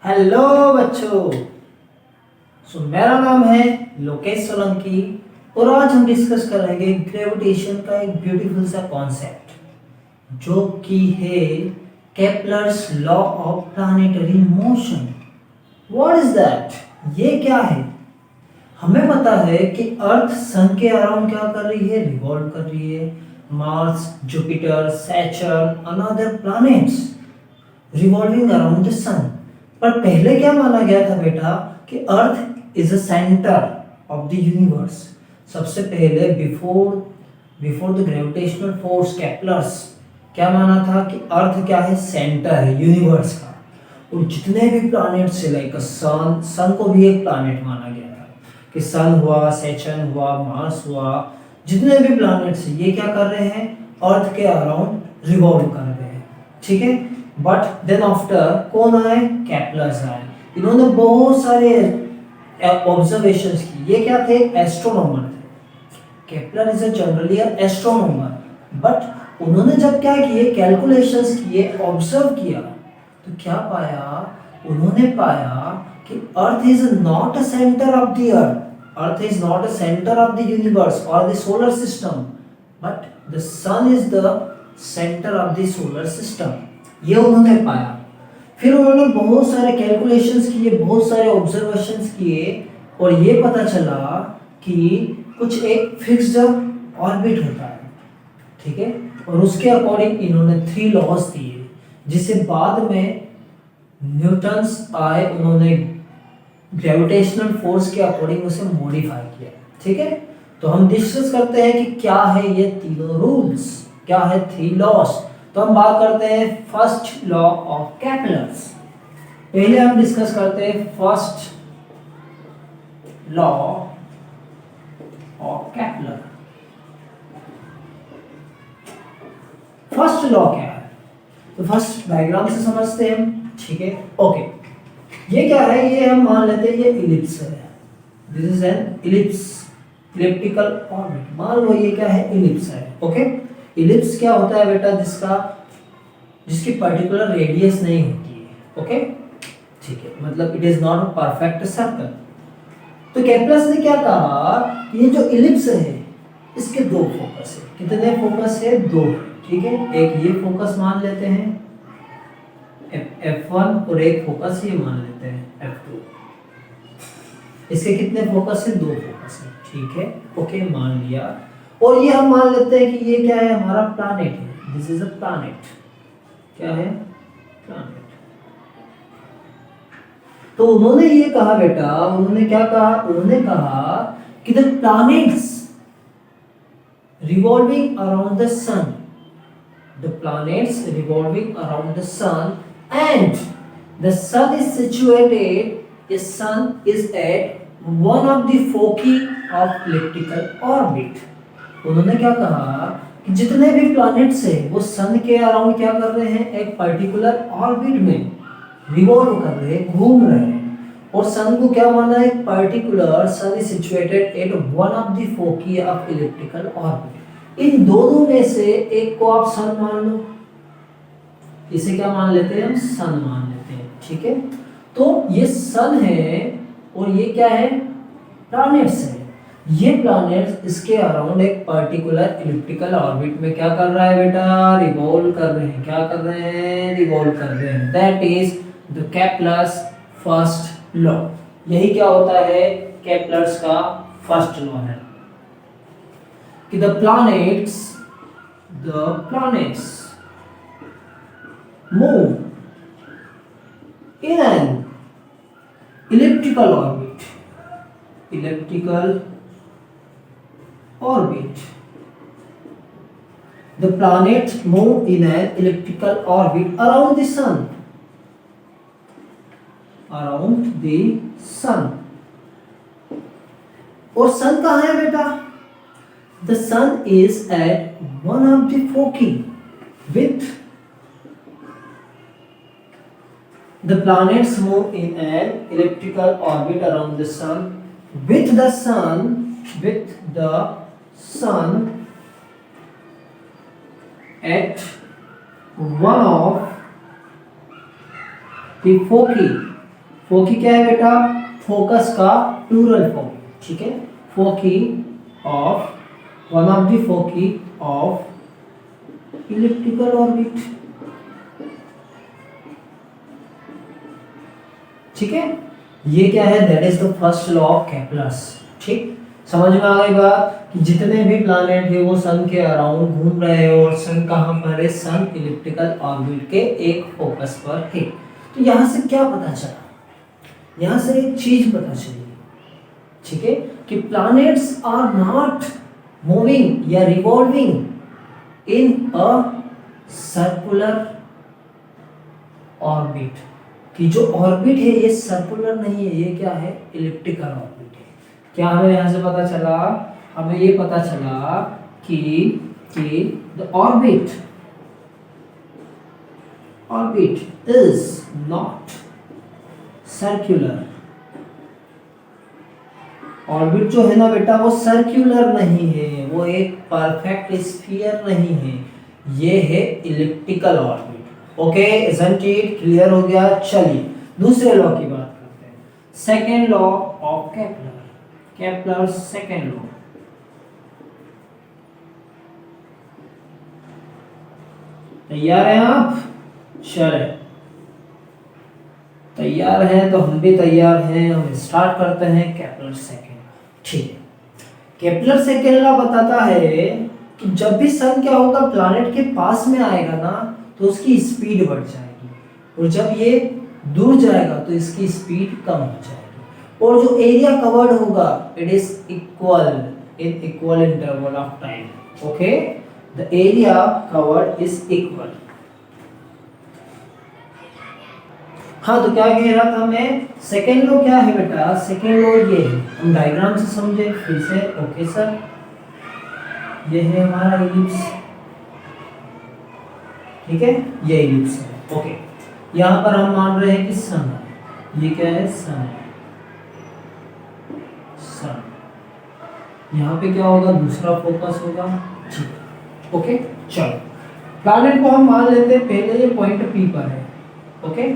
Hello बच्चों। मेरा नाम है लोकेश सोलंकी और आज हम डिस्कस करेंगे ग्रेविटेशन का एक ब्यूटीफुल सा कॉन्सेप्ट जो कि है Kepler's law of planetary motion. What is that? ये क्या है? हमें पता है कि अर्थ सन के अराउंड क्या कर रही है, रिवॉल्व कर रही है। Mars, Jupiter, Saturn and other planets revolving around the sun. पर पहले क्या माना गया था बेटा कि earth is a centre of the universe. सबसे पहले before the gravitational force Kepler's क्या माना था कि अर्थ क्या है, सेंटर है यूनिवर्स का। और जितने भी प्लैनेट्स है लाइक सन को भी एक प्लैनेट माना गया था कि सन हुआ, सैटर्न हुआ, मार्स हुआ, जितने भी प्लैनेट्स है ये क्या कर रहे हैं, अर्थ के अराउंड रिवॉल्व कर रहे हैं। ठीक है। बट देन आफ्टर कौन आए, केपलर्स आए। इन्होंने बहुत सारे ऑब्जर्वेशंस की। ये क्या थे, एस्ट्रोनॉमर थे। Kepler is generally astronomer, but उन्होंने जब क्या किए, कैलकुलेशंस किए, ऑब्जर्व किया, तो क्या पाया, उन्होंने पाया कि earth is not a centre of the earth is not a centre of the universe और the solar system, but the sun is the centre of the solar system. ये उन्होंने पाया। फिर उन्होंने बहुत सारे कैलकुलेशंस किए, बहुत सारे ऑब्जर्वेशंस किए और ये पता चला कि कुछ एक फिक्स्ड ऑर्बिट होता है। ठीक है। और उसके अकॉर्डिंग इन्होंने 3 लॉज दिए, जिसे बाद में न्यूटन्स आए, उन्होंने ग्रेविटेशनल फोर्स के अकॉर्डिंग उसे मॉडिफाई किया। ठीक है। तो हम डिस्कस करते हैं कि क्या है ये तीनों रूल्स, क्या है 3 लॉज। तो हम बात करते हैं फर्स्ट लॉ ऑफ केपलर्स। पहले हम डिस्कस करते हैं first law of Kepler. First law क्या है, तो फर्स्ट डायग्राम से समझते हैं हम। ठीक है। ओके, ये क्या है, ये हम मान लेते हैं ये इलिप्स है। This is an ellipse, elliptical orbit. मान लो ये क्या है, इलिप्स है। ओके। इलिप्स क्या होता है बेटा, जिसकी पर्टिकुलर रेडियस नहीं होती है। ओके। ठीक है, मतलब it is not a perfect circle. तो केपलर्स ने क्या कहा कि ये जो इलिप्स है इसके 2 फोकस है। कितने फोकस है, 2। ठीक है। एक ये फोकस मान लेते हैं F1 और एक फोकस ये मान लेते हैं F2। इसके कितने फोकस है, 2 फोकस है। ठीक है। ओके, मान लिया। और ये हम मान लेते हैं कि ये क्या है, हमारा प्लैनेट है। This is a planet. क्या है, प्लैनेट। तो उन्होंने ये कहा बेटा, उन्होंने क्या कहा, उन्होंने कहा कि the planets revolving around the sun, the planets revolving around the sun and the sun is situated, the sun is at one of the foci of elliptical orbit। उन्होंने क्या कहा कि जितने भी प्लैनेट्स हैं वो सन के अराउंड क्या कर रहे हैं, एक पर्टिकुलर ऑर्बिट में रिवॉल्व कर रहे हैं, घूम रहे हैं। और सन को क्या माना है, particular sun is situated at one of the foci of elliptical orbit. इन दोनों में से एक को आप सन मान लो, इसे क्या मान लेते हैं हम, सन मान लेते हैं। ठीक है। तो ये सन है और ये क्या है, प्लैनेट्स है। ये प्लैनेट्स इसके अराउंड एक पर्टिकुलर इलिप्टिकल ऑर्बिट में क्या कर रहा है बेटा, रिवॉल्व कर रहे हैं। क्या कर रहे हैं, रिवॉल्व कर रहे हैं। That is the Kepler's first law. यही क्या होता है, केपलर्स का फर्स्ट लॉ है कि the planets move in an elliptical orbit, the planets move in an elliptical orbit around the sun, और सन कहाँ है बेटा, the sun is at one of the foci with the planets move in an elliptical orbit around the sun with the sun at one of the foci फोकी क्या है बेटा? Focus का plural form, ठीक है। Foci of, one of the foci of elliptical orbit, ठीक है। ये क्या है? That is the first law of Kepler's. ठीक, समझ में आ गई बात कि जितने भी प्लैनेट है वो सन के अराउंड घूम रहे हैं और सन कहाँ पर है? सन इलिप्टिकल ऑर्बिट के एक फोकस पर है। तो यहां से क्या पता चला? यहां से एक चीज पता चली, ठीक है, कि प्लैनेट्स आर नॉट मूविंग या revolving in a circular orbit, कि जो ऑर्बिट है ये सर्कुलर नहीं है, ये क्या है? इलिप्टिकल ऑर्बिट है। क्या हमें यहां से पता चला? हमें ये पता चला कि the orbit is not circular. Orbit जो है ना बेटा वो सर्कुलर नहीं है, वो एक परफेक्ट स्फीयर नहीं है, ये है elliptical orbit. Okay, isn't it? Clear हो गया। चलिए दूसरे लॉ की बात करते हैं, second law of Kepler, Kepler second law. तैयार हैं आप? चले, तैयार हैं तो हम भी तैयार हैं। हम स्टार्ट करते हैं केपलर सेकेंड। ठीक है, केपलर सेकेंड लॉ बताता है कि जब भी सन क्या होगा? प्लैनेट के पास में आएगा ना तो उसकी स्पीड बढ़ जाएगी, और जब ये दूर जाएगा तो इसकी स्पीड कम हो जाएगी, और जो एरिया कवर्ड होगा it is equal in equal interval of time. Okay, the area covered is equal. हाँ, तो क्या कह रहा था मैं? सेकेंड लो क्या है बेटा? सेकेंड लो ये है, हम डायग्राम से समझे फिर से। ओके सर, ये है हमारा इलिप्स, ठीक है, ये इलिप्स है। ओके, यहाँ पर हम मान रहे हैं कि सन है, ये क्या है? सन है, सन। यहाँ पे क्या होगा? दूसरा फोकस होगा, ठीक। ओके, चलो प्लैनेट को हम मान लेते हैं पहले ये पॉइंट पी पर है। ओके,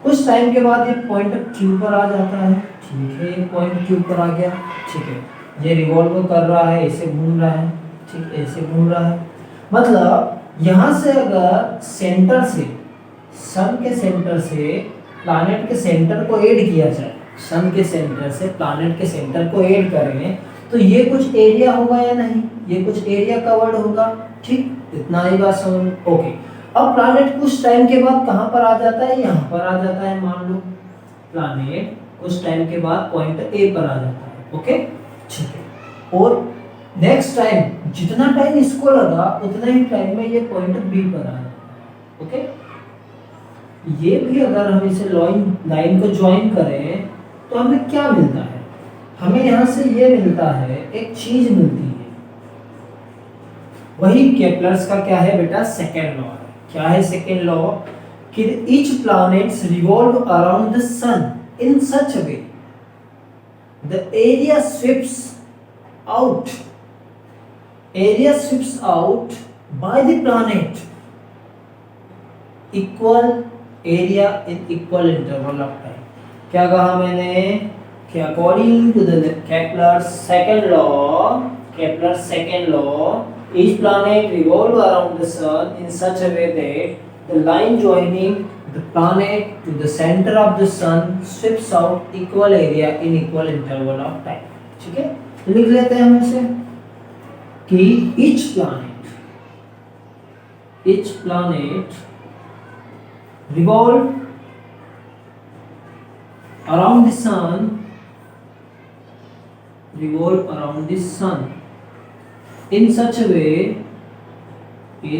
कुछ टाइम के बाद ये पॉइंट क्यू पर आ जाता है, ठीक है, ये पॉइंट क्यू पर आ गया, ठीक है, ये रिवॉल्व कर रहा है, ऐसे घूम रहा है, ठीक, ऐसे घूम रहा है। मतलब यहाँ से अगर सेंटर से, सन के सेंटर से प्लैनेट के सेंटर को ऐड किया जाए, सन के सेंटर से प्लैनेट के सेंटर को ऐड करें तो ये कुछ एरिया होगा या नहीं? ये कुछ एरिया कवर्ड होगा, ठीक, इतना ही बात समझ। ओके, अब प्लैनेट कुछ टाइम के बाद कहां पर आ जाता है? यहाँ पर आ जाता है। मान लो प्लैनेट कुछ टाइम के बाद पॉइंट ए पर आ जाता है। ओके, ठीक है, और नेक्स्ट टाइम जितना टाइम इसको लगा उतना ही टाइम में ये पॉइंट बी पर आ जाता है। ओके, ये भी अगर हम इसे लाइन को ज्वाइन करें तो हमें क्या मिलता है? हमें यहाँ से ये मिलता है, एक चीज मिलती है, वही केपलर्स का क्या है बेटा? सेकेंड लॉ है। क्या है सेकेंड लॉ? कि each planets revolve around the sun in such a way the area sweeps out by the planet equal area in equal interval of time. क्या कहा मैंने? कि according to the Kepler second law each planet revolve around the sun in such a way that the line joining the planet to the center of the sun sweeps out equal area in equal interval of time। ठीक है, लिख लेते हैं हम इसे कि each planet revolve around the sun in such a way कि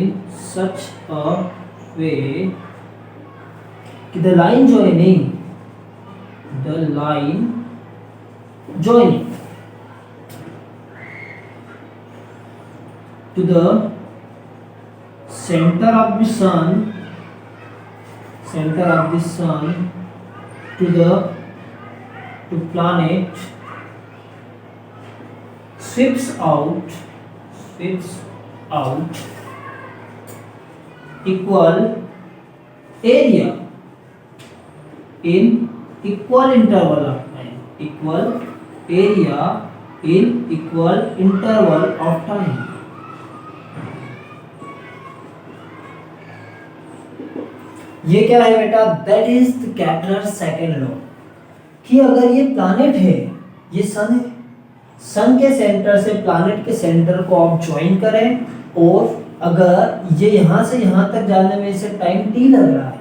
the line joining to the center of the sun to planet sweeps out equal area in equal interval of time, equal area in equal interval of time. ये क्या है बेटा? That is the Kepler second law, कि अगर ये planet है, ये सन है, सन के सेंटर से प्लैनेट के सेंटर को आप ज्वाइन करें, और अगर ये यहाँ से यहाँ तक जाने में इसे टाइम टी लग रहा है,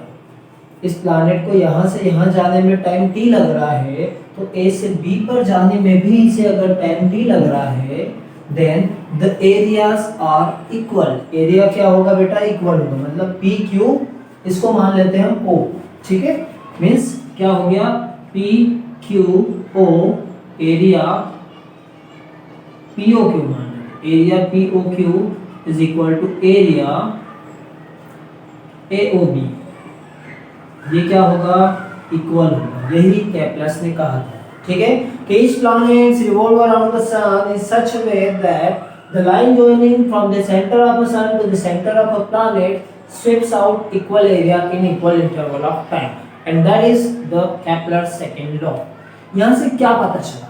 इस प्लैनेट को यहाँ से यहाँ जाने में टाइम टी लग रहा है, तो ए से बी पर जाने में भी इसे अगर टाइम टी लग रहा है, then the areas are equal. Area क्या होगा बेटा? इक्वल होगा, मतलब पी क्यू, इसको मान लेते हैं ओ, ठीक है, मीन्स क्या हो गया? P Q O, area P O Q मान लेते, area P O Q is equal to area A O B. ये क्या होगा? इक्वल होगा, यही केपलस ने कहा था, ठीक है, कि each planets revolve around the sun in such a way that the line joining from the center of a sun to the center of a planet sweeps out equal area in equal interval of time, and that is the Kepler's second law. यहाँ से क्या पता चला?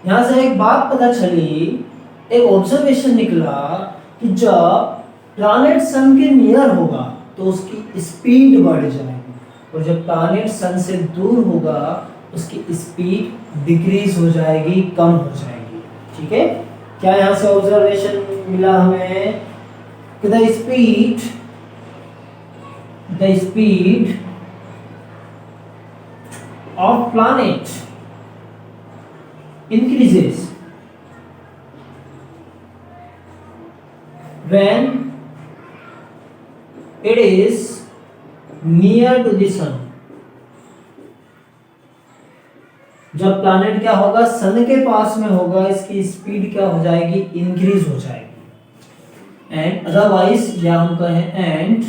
यहाँ से एक बात पता चली, एक ऑब्जर्वेशन निकला कि जब प्लैनेट सन के नियर होगा तो उसकी स्पीड बढ़ जाएगी, और जब प्लैनेट सन से दूर होगा उसकी स्पीड डिक्रीज हो जाएगी, कम हो जाएगी, ठीक है। क्या यहाँ से ऑब्जर्वेशन मिला हमें कि the speed of planet increases when it is near to the sun। जब प्लैनेट क्या होगा? सन के पास में होगा, इसकी स्पीड क्या हो जाएगी? इंक्रीज हो जाएगी। एंड अदरवाइज या हम कहें and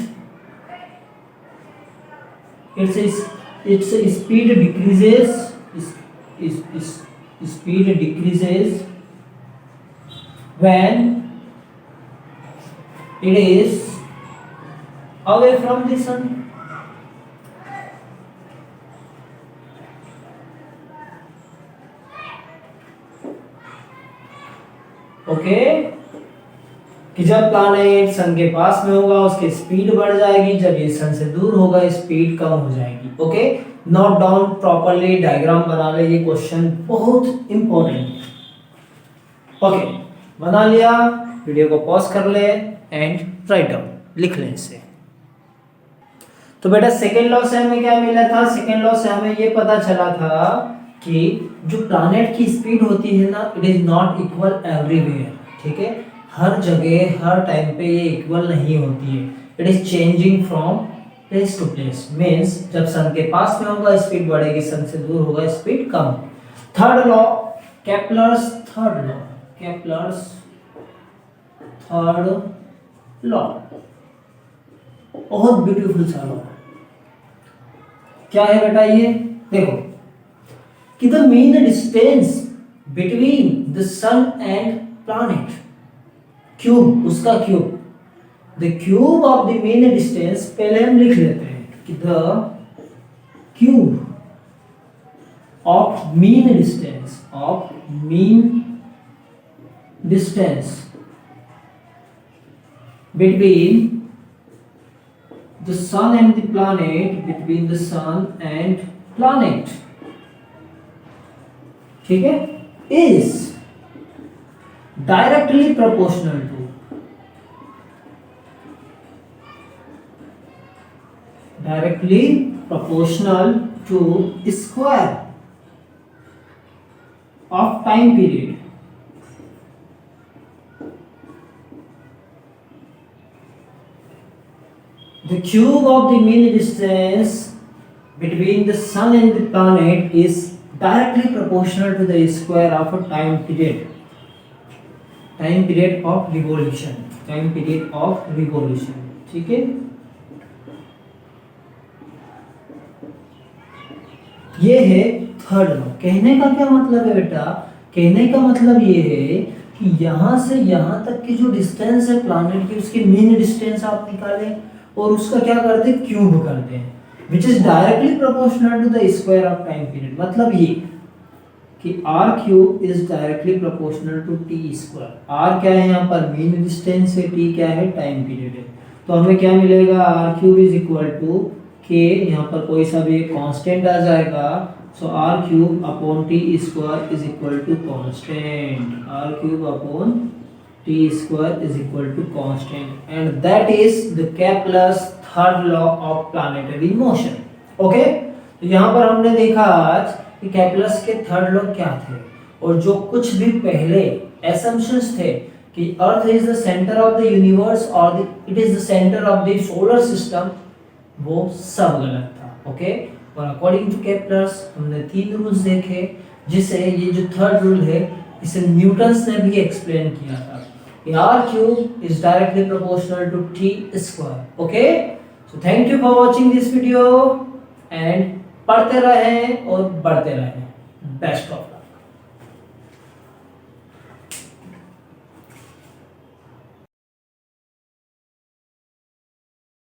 its speed decreases, speed decreases when it is away from the sun। Okay, कि जब प्लैनेट सन के पास में होगा उसकी स्पीड बढ़ जाएगी, जब ये सन से दूर होगा स्पीड कम हो जाएगी। Okay, note down properly, diagram बना ले, ये क्वेश्चन बहुत इंपॉर्टेंट है। ओके, बना लिया, वीडियो को पॉज कर ले एंड राइट डाउन, लिख ले इसे। तो बेटा सेकेंड लॉ से हमें क्या मिला था? सेकेंड लॉ से हमें ये पता चला था कि जो प्लैनेट की स्पीड होती है ना, it is not equal everywhere, ठीक है, हर जगह हर टाइम पे ये इक्वल नहीं होती है, it is changing from place to place. Means जब सन के पास में होगा स्पीड बढ़ेगी, सन से दूर होगा स्पीड कम। Third law, Kepler's third law, Kepler's third law, बहुत ब्यूटीफुल सा लॉ। क्या है बेटा? ये देखो कि the mean distance between the sun and planet, cube, उसका cube, the cube of the mean distance, पहले हम लिख लेते हैं कि the cube of mean distance, of mean distance between the sun and the planet, between the sun and planet, ठीक है, is directly proportional to, directly proportional to square of time period, the cube of the mean distance between the sun and the planet is directly proportional to the square of a time period of revolution, time period of revolution, ठीक है। ये है third law. कहने का क्या मतलब है बेटा? कहने का मतलब ये है कि यहाँ से यहाँ तक की जो डिस्टेंस है प्लैनेट की, उसकी मीन डिस्टेंस आप निकालें और उसका क्या करते हैं? क्यूब करते हैं। Which is directly proportional to the square of time period. मतलब ये कि R cube is directly proportional to T square. R क्या है यहाँ पर, मीन डिस्टेंस है, टी क्या है, टाइम पीरियड है। तो हमें क्या मिलेगा, R cube is equal to K, यहाँ पर कोई सा भी कांस्टेंट आ जाएगा, so R cube upon T square is equal to constant, R cube upon T square is equal to constant, and that is the Kepler's third law of planetary motion. Okay, तो यहाँ पर हमने देखा आज कि Kepler's के third law क्या थे, और जो कुछ भी पहले असम्पशंस थे कि earth is the centre of the universe और it is the centre of the solar system, वो सब गलत था। ओके, और अकॉर्डिंग टू केप्लर्स हमने 3 रूल्स देखे, जिसे ये जो थर्ड रूल है इसे न्यूटन्स ने भी एक्सप्लेन किया था कि R cube is directly proportional to T square. Okay, so thank you for watching this video and पढ़ते रहें और बढ़ते रहें। Best of